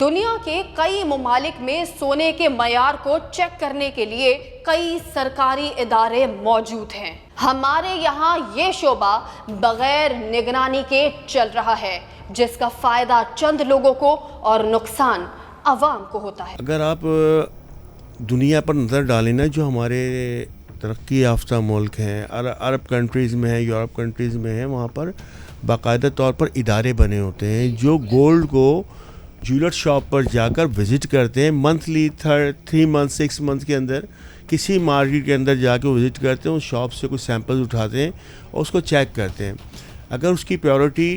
दुनिया के कई ममालिक में सोने के मयार को चेक करने के लिए कई सरकारी इदारे मौजूद हैं। हमारे यहाँ ये शोबा बगैर निगरानी के चल रहा है, जिसका फायदा चंद लोगों को और नुकसान अवाम को होता है। अगर आप दुनिया पर नज़र डालें ना, जो हमारे तरक्की याफ्ता मुल्क हैं, अरब कंट्रीज़ में हैं, यूरोप कंट्रीज़ में हैं, वहाँ पर बाकायदा तौर पर इदारे बने होते हैं जो गोल्ड को ज्वेलर शॉप पर जाकर विज़िट करते हैं। मंथली 3 मंथ 6 मंथ के अंदर किसी मार्केट के अंदर जाकर विज़िट करते हैं, उस शॉप से कुछ सैंपल उठाते हैं और उसको चेक करते हैं। अगर उसकी प्योरिटी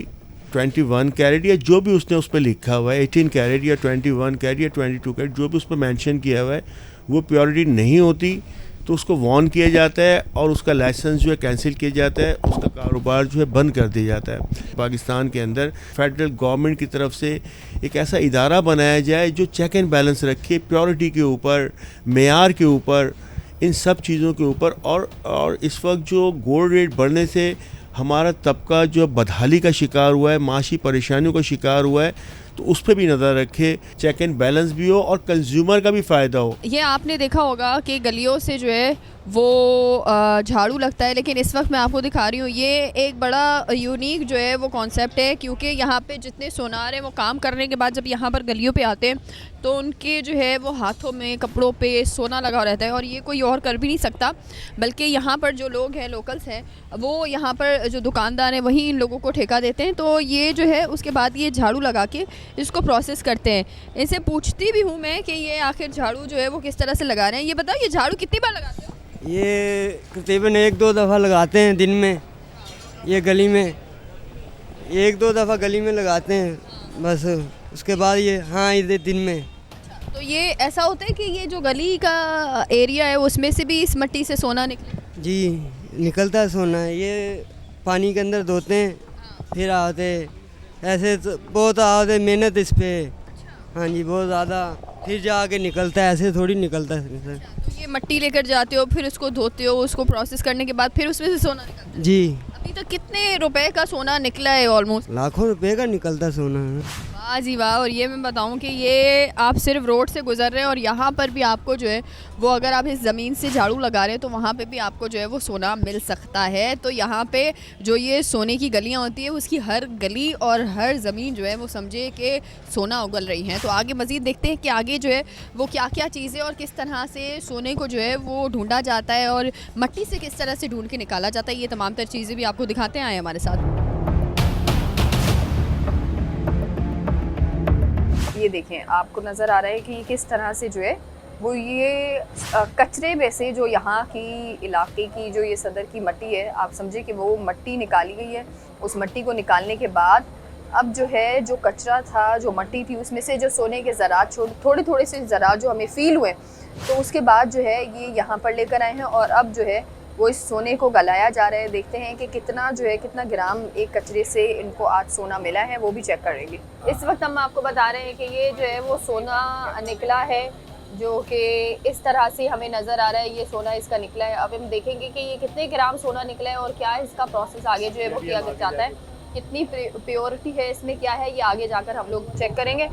21 कैरेट या जो भी उसने उस पर लिखा हुआ है, 18 कैरेट या 21 कैरेट या 22 कैरेट जो भी उस पर मेंशन किया हुआ है, वो प्योरिटी नहीं होती तो उसको वार्न किया जाता है और उसका लाइसेंस जो है कैंसिल किया जाता है, उसका कारोबार जो है बंद कर दिया जाता है। पाकिस्तान के अंदर फेडरल गवर्नमेंट की तरफ से एक ऐसा इदारा बनाया जाए जो चेक एंड बैलेंस रखे प्योरिटी के ऊपर, मेयार के ऊपर, इन सब चीज़ों के ऊपर। और इस वक्त जो गोल्ड रेट बढ़ने से हमारा तबका जो बदहाली का शिकार हुआ है, माशी परेशानियों का शिकार हुआ है, तो उस पर भी नज़र रखे, चेक एंड बैलेंस भी हो और कंज्यूमर का भी फ़ायदा हो। ये आपने देखा होगा कि गलियों से जो है वो झाड़ू लगता है, लेकिन इस वक्त मैं आपको दिखा रही हूँ ये एक बड़ा यूनिक जो है वो कॉन्सेप्ट है, क्योंकि यहाँ पे जितने सोनार हैं वो काम करने के बाद जब यहाँ पर गलियों पे आते हैं तो उनके जो है वो हाथों में, कपड़ों पे सोना लगा रहता है और ये कोई और कर भी नहीं सकता। बल्कि यहाँ पर जो लोग हैं, लोकल्स हैं, वो यहाँ पर जो दुकानदार हैं वही इन लोगों को ठेका देते हैं। तो ये जो है उसके बाद ये झाड़ू लगा के इसको प्रोसेस करते हैं। इनसे पूछती भी हूँ मैं कि ये आखिर झाड़ू जो है वो किस तरह से लगा रहे हैं। ये बताओ, ये झाड़ू कितनी बार लगाते हो? ये तकरीबन 1-2 दफ़ा लगाते हैं दिन में। ये गली में 1-2 दफ़ा गली में लगाते हैं बस, उसके बाद ये ये दिन में। तो ये ऐसा होता है कि ये जो गली का एरिया है उसमें से भी इस मिट्टी से सोना निकले? जी, निकलता है सोना। ये पानी के अंदर धोते हैं, फिर आते ऐसे तो बहुत आते मेहनत इस पर। हाँ जी, बहुत ज़्यादा, फिर जाके निकलता है, ऐसे थोड़ी निकलता है सर। तो ये मिट्टी लेकर जाते हो, फिर उसको धोते हो, उसको प्रोसेस करने के बाद फिर उसमें से सोना निकलता है? जी। अभी तक कितने रुपए का सोना निकला है? ऑलमोस्ट लाखों रुपए का निकलता सोना है। वाह जी वाह। और ये मैं बताऊं कि ये आप सिर्फ रोड से गुजर रहे हैं और यहाँ पर भी आपको जो है वो, अगर आप इस ज़मीन से झाड़ू लगा रहे हैं तो वहाँ पे भी आपको जो है वो सोना मिल सकता है। तो यहाँ पे जो ये सोने की गलियाँ होती है उसकी हर गली और हर ज़मीन जो है वो समझे कि सोना उगल रही है। तो आगे मज़ीद देखते हैं कि आगे जो है वो क्या क्या चीज़ें और किस तरह से सोने को जो है वो ढूंढा जाता है और मट्टी से किस तरह से ढूंढ के निकाला जाता है। ये तमाम तर चीज़ें भी आपको दिखाते हैं, आए हमारे साथ। ये देखें, आपको नज़र आ रहा है कि किस तरह से जो है वो ये कचरे में से जो यहाँ की इलाके की जो ये सदर की मट्टी है, आप समझे कि वो मट्टी निकाली गई है। उस मट्टी को निकालने के बाद अब जो है जो कचरा था, जो मट्टी थी, उसमें से जो सोने के ज़रात, थोड़े थोड़े से ज़रात जो हमें फ़ील हुए, तो उसके बाद जो है ये यहाँ पर लेकर आए हैं और अब जो है वो इस सोने को गलाया जा रहा है। देखते हैं कि कितना जो है, कितना ग्राम एक कचरे से इनको आज सोना मिला है, वो भी चेक करेंगे। इस वक्त हम आपको बता रहे हैं कि ये जो है वो सोना निकला है, जो कि इस तरह से हमें नज़र आ रहा है। ये सोना इसका निकला है। अब हम देखेंगे कि ये कितने ग्राम सोना निकला है और क्या इसका प्रोसेस आगे जो है वो किया जाता है, कितनी प्योरिटी है इसमें, क्या है, ये आगे जाकर हम लोग चेक करेंगे।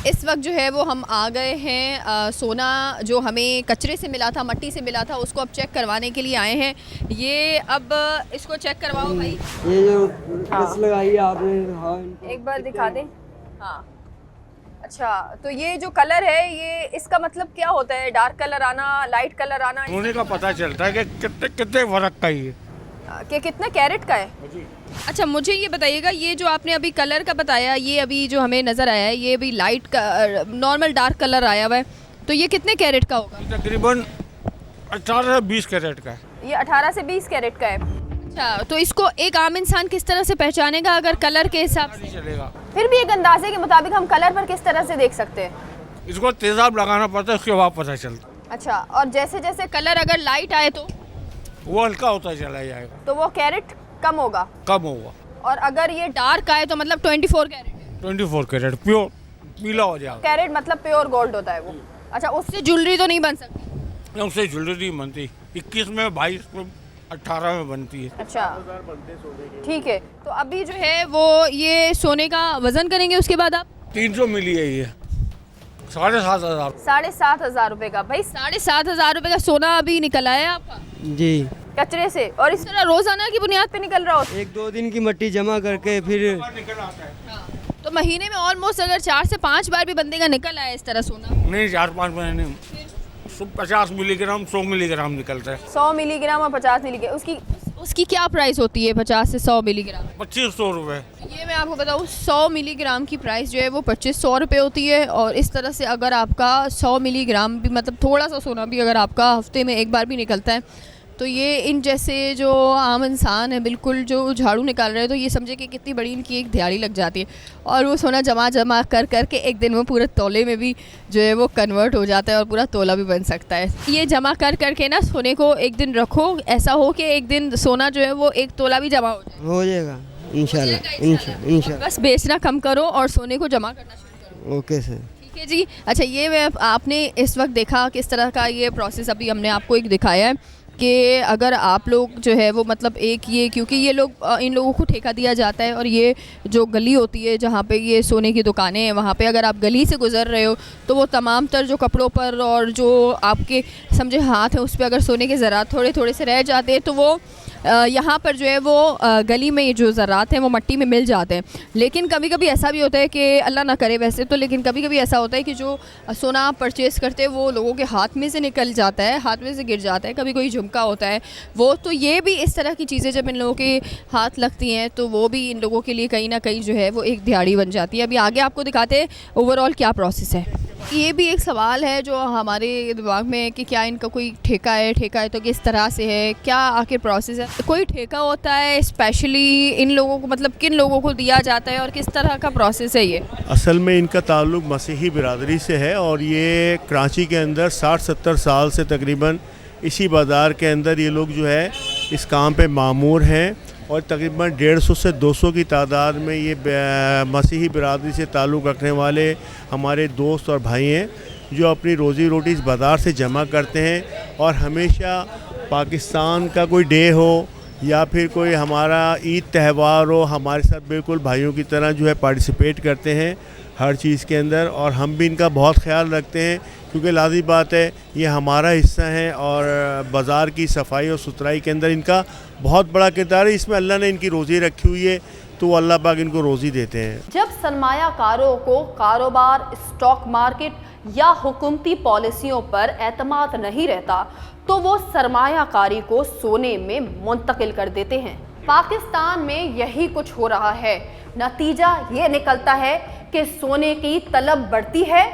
इस वक्त जो है वो हम आ गए हैं सोना जो हमें कचरे से मिला था, मट्टी से मिला था, उसको अब चेक करवाने के लिए आए हैं। ये अब इसको चेक करवाओ भाई। ये जो बस लगाई आपने, हाँ, एक बार दिखा दें। हाँ, अच्छा, तो ये जो कलर है, ये इसका मतलब क्या होता है? डार्क कलर आना, लाइट कलर आना, सोने का पता चलता है कि कितने कितने फर्क का ही है, कि कितने कैरेट का है। अच्छा, मुझे ये बताइएगा, ये जो आपने अभी कलर का बताया, ये अभी जो हमें नज़र आया है, ये अभी लाइट का, नॉर्मल डार्क कलर आया हुआ है, तो ये कितने कैरेट का होगा? तकरीबन 18 से 20 कैरेट का है। ये 18 से 20 कैरेट का है। अच्छा, तो इसको एक आम इंसान किस तरह से पहचानेगा अगर कलर के हिसाब से? चलेगा। फिर भी एक अंदाजे के मुताबिक हम कलर पर किस तरह से देख सकते हैं? इसको तेजाब लगाना पड़ता है, उसके बाद पता चलता। अच्छा, और जैसे जैसे कलर अगर लाइट आए तो वो हल्का होता चला जाएगा, तो वो कैरेट कम होगा, कम होगा। और अगर ये डार्क आए तो मतलब 24 कैरेट है। 24 कैरेट प्योर पीला हो जाएगा। कैरेट मतलब प्योर गोल्ड होता है वो। अच्छा, उससे ज्वेलरी तो नहीं बन सकती? उससे ज्वेलरी बनती। 21 में 22 में 18 में बनती है। अच्छा ठीक है, तो अभी जो है है वो ये सोने का वजन करेंगे उसके बाद आप 300 मिली है ये, 7,500। 7,500 रुपए का भाई 7,500 रुपए का सोना अभी निकल आया है आपका जी कचरे से, और इस तरह रोजाना की बुनियाद पे निकल रहा हो। 1-2 दिन की मिट्टी जमा करके फिर निकल आता है। तो महीने में ऑलमोस्ट अगर 4 से 5 बार भी बंदे का निकल आया इस तरह सोना। नहीं, 4-5 महीने 50 मिलीग्राम 100 मिलीग्राम निकलता है। 100 मिलीग्राम और 50 मिलीग्राम, उसकी क्या प्राइस होती है 50 से 100 मिलीग्राम? 2500 रुपये। ये मैं आपको बताऊँ 100 मिलीग्राम की प्राइस जो है वो 2500 रुपये होती है। और इस तरह से अगर आपका 100 मिलीग्राम भी मतलब थोड़ा सा सोना भी अगर आपका हफ्ते में एक बार भी निकलता है तो ये इन जैसे जो आम इंसान है बिल्कुल जो झाड़ू निकाल रहे हैं तो ये समझे कि कितनी बड़ी इनकी एक दिहाड़ी लग जाती है। और वो सोना जमा कर के एक दिन वो पूरे तोले में भी जो है वो कन्वर्ट हो जाता है और पूरा तोला भी बन सकता है। ये जमा कर के ना सोने को एक दिन रखो, ऐसा हो कि एक दिन सोना जो है वो 1 तोला भी जमा हो जाएगा इंशाल्लाह। बस बेचना कम करो और सोने को जमा करना शुरू करो। Okay sir. ठीक है जी। अच्छा, ये आपने इस वक्त देखा किस तरह का ये प्रोसेस अभी हमने आपको एक दिखाया है कि अगर आप लोग जो है वो मतलब एक ये क्योंकि ये लोग इन लोगों को ठेका दिया जाता है और ये जो गली होती है जहाँ पे ये सोने की दुकानें हैं वहाँ पे अगर आप गली से गुजर रहे हो तो वो तमाम तर जो कपड़ों पर और जो आपके समझे हाथ है उस पर अगर सोने के ज़रात थोड़े थोड़े से रह जाते हैं तो वो यहाँ पर जो है वो गली में ये जो ज़रात हैं वो मिट्टी में मिल जाते हैं। लेकिन कभी कभी ऐसा भी होता है कि अल्लाह ना करे वैसे तो, लेकिन कभी कभी ऐसा होता है कि जो सोना आप परचेज़ करते हैं वो लोगों के हाथ में से निकल जाता है, हाथ में से गिर जाता है, कभी कोई झुमका होता है वो। तो ये भी इस तरह की चीज़ें जब इन लोगों के हाथ लगती हैं तो वो भी इन लोगों के लिए कहीं ना कहीं जो है वो एक दिहाड़ी बन जाती है। अभी आगे आपको दिखाते हैं ओवरऑल क्या प्रोसेस है। ये भी एक सवाल है जो हमारे दिमाग में है कि क्या इनका कोई ठेका है तो किस तरह से है, क्या आखिर प्रोसेस है। कोई ठेका होता है स्पेशली इन लोगों को मतलब किन लोगों को दिया जाता है और किस तरह का प्रोसेस है ये? असल में इनका ताल्लुक़ मसीही बिरादरी से है और ये कराची के अंदर 60-70 साल से तकरीबन इसी बाज़ार के अंदर ये लोग जो है इस काम पे मामूर हैं और तकरीबन 150 से 200 की तादाद में ये मसीही बिरादरी से ताल्लुक़ रखने वाले हमारे दोस्त और भाई हैं जो अपनी रोज़ी रोटी इस बाज़ार से जमा करते हैं। और हमेशा पाकिस्तान का कोई डे हो या फिर कोई हमारा ईद त्यौहार हो हमारे साथ बिल्कुल भाइयों की तरह जो है पार्टिसिपेट करते हैं हर चीज़ के अंदर। और हम भी इनका बहुत ख्याल रखते हैं क्योंकि लाज़मी बात है ये हमारा हिस्सा है और बाज़ार की सफाई और सुथराई के अंदर इनका बहुत बड़ा किरदार है। इसमें अल्लाह ने इनकी रोज़ी रखी हुई है तो अल्लाह पाक इनको रोज़ी देते हैं। जब सरमायाकारों को कारोबार, स्टॉक मार्केट या हुकूमती पॉलिसियों पर एतमाद नहीं रहता तो वो सरमायाकारी को सोने में मुंतकिल कर देते हैं। पाकिस्तान में यही कुछ हो रहा है। नतीजा ये निकलता है कि सोने की तलब बढ़ती है